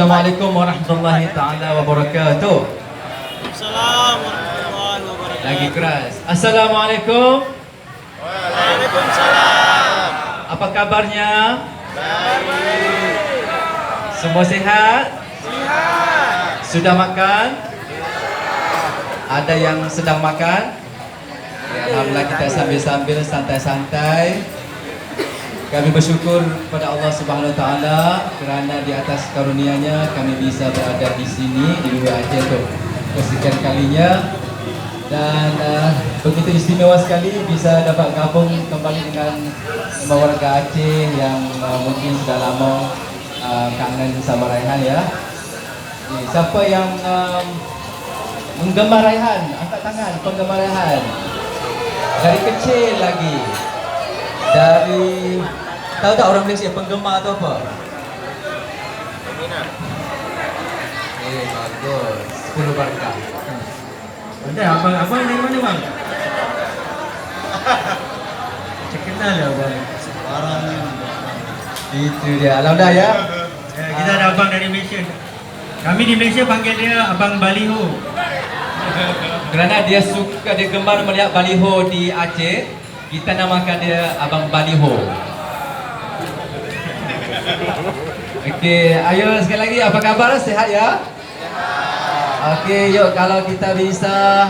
Assalamualaikum warahmatullahi taala wabarakatuh. Assalamualaikum warahmatullahi wabarakatuh. Lagi keras. Assalamualaikum. Waalaikumsalam. Apa kabarnya? Baik. Semua sihat? Sihat. Sudah makan? Ada yang sedang makan? Ya, alhamdulillah kita sambil-sambil santai-santai. Kami bersyukur kepada Allah Subhanahu Wa Taala kerana di atas karunia-Nya kami bisa berada di sini di Bumi Aceh untuk kesekian kalinya, dan begitu istimewa sekali bisa dapat gabung kembali dengan warga Aceh yang mungkin sudah lama kangen sama Raihan ya. Siapa yang menggemar Raihan? Angkat tangan penggemar Raihan. Dari kecil lagi. Dari tahu tak orang Malaysia penggemar tu apa? Peminat. Bagus. 10 barakah. Ada abang dari mana bang? Saya kenal ya abang. Sekarang Itu dia. Alhamdulillah ya. Kita ada abang dari Malaysia. Kami di Malaysia panggil dia Abang Baliho. Kerana dia suka, dia gemar melihat baliho di Aceh, kita namakan dia Abang Baliho. Okey, ayo sekali lagi, apa kabar? Sihat ya? Okey, yuk kalau kita bisa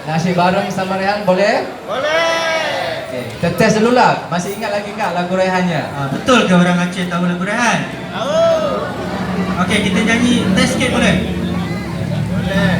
nasi bareng sama Rehan boleh? boleh. Okey, kita test dulu lah. Masih ingat lagi tak lagu Rehannya? Betul ke orang Aceh tahu lagu Rehan? Tahu. Okey, kita nyanyi test sikit boleh? Boleh.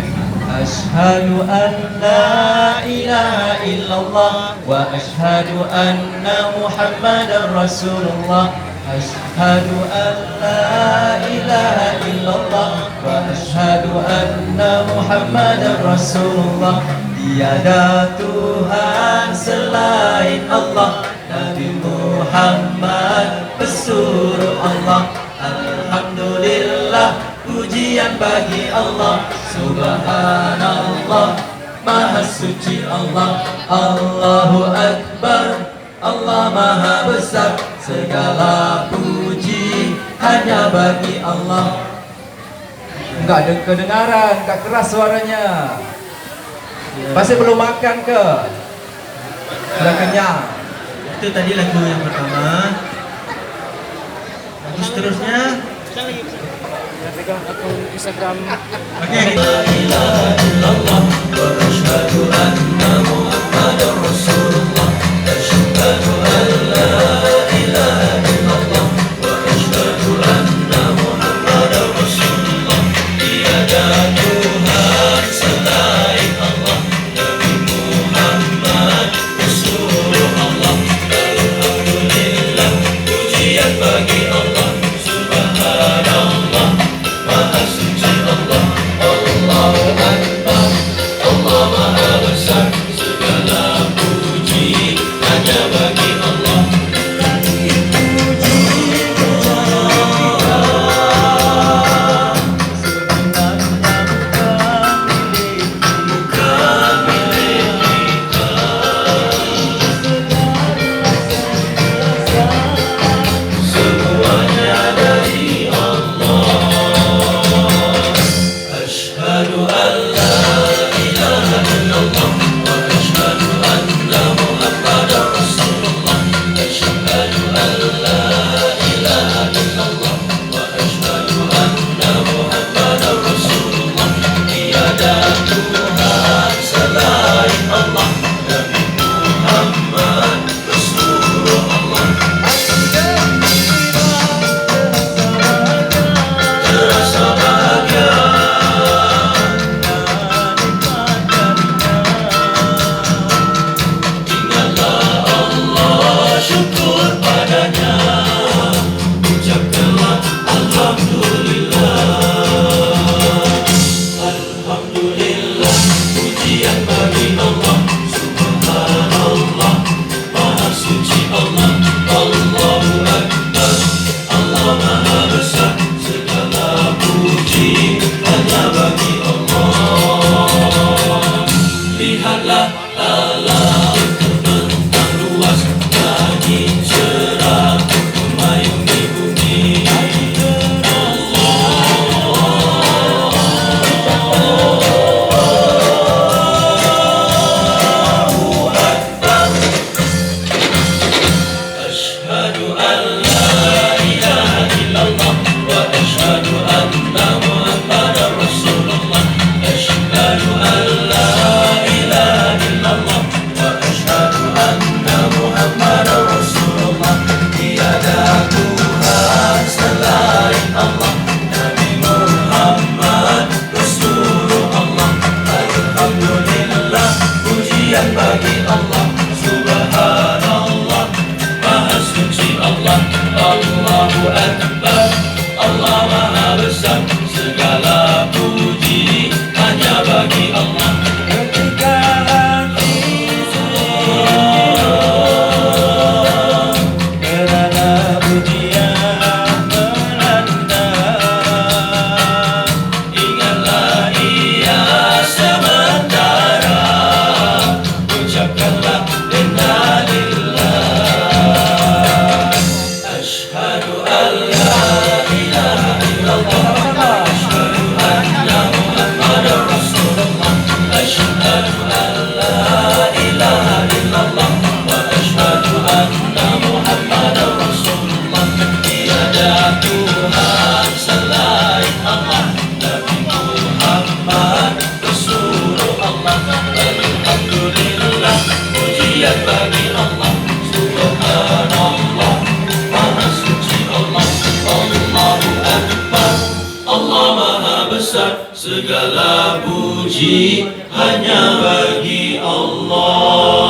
Ashhadu an la ilaha illallah wa ashhadu anna Muhammadar Rasulullah. Ashhadu an la ilaha illallah wa ashhadu anna Muhammadar Rasulullah. Tiada Tuhan selain Allah, Nabi Muhammad pesuruh Allah. Alhamdulillah, pujian bagi Allah. Subhanallah, Maha Suci Allah. Allahu Akbar, Allah Maha Besar. Segala puji hanya bagi Allah. Enggak ada kedengaran, enggak keras suaranya. Masih belum makan ke? Sudah kenyang? Itu tadi lagu yang pertama. Lagu seterusnya. Pegang akun Instagram. Okey. La ilaha illallah wa ashhadu anna Muhammadar Rasulullah. Ashhadu an la ilaha illallah wa ashhadu anna Muhammadar Rasulullah. Tiada Tuhan selain Allah, Nabi Muhammad Rasulullah Allah. Alhamdulillah, pujian bagi Allah. Subhanallah, Maha Suci Allah. Allahu Akbar, Allah Maha besar segala puji hanya bagi Allah. Ketika hati sunyi kerana pujian melanda, ingatlah ia sementara, ucapkanlah inna lillah. Asyhadu an la ilaha illallah, asyhadu anna Muhammadar Rasulullah, asyhadu an la ilaha illallah, wa asyhadu anna Muhammadar Rasulullah. Tiada Tuhan selain Allah, Nabi Muhammad Rasulullah. Alhamdulillah, pujian bagi Allah, subhanallah, maha suci Allah. Allahu Akbar, Allah maha besar, segala puji hanya bagi Allah.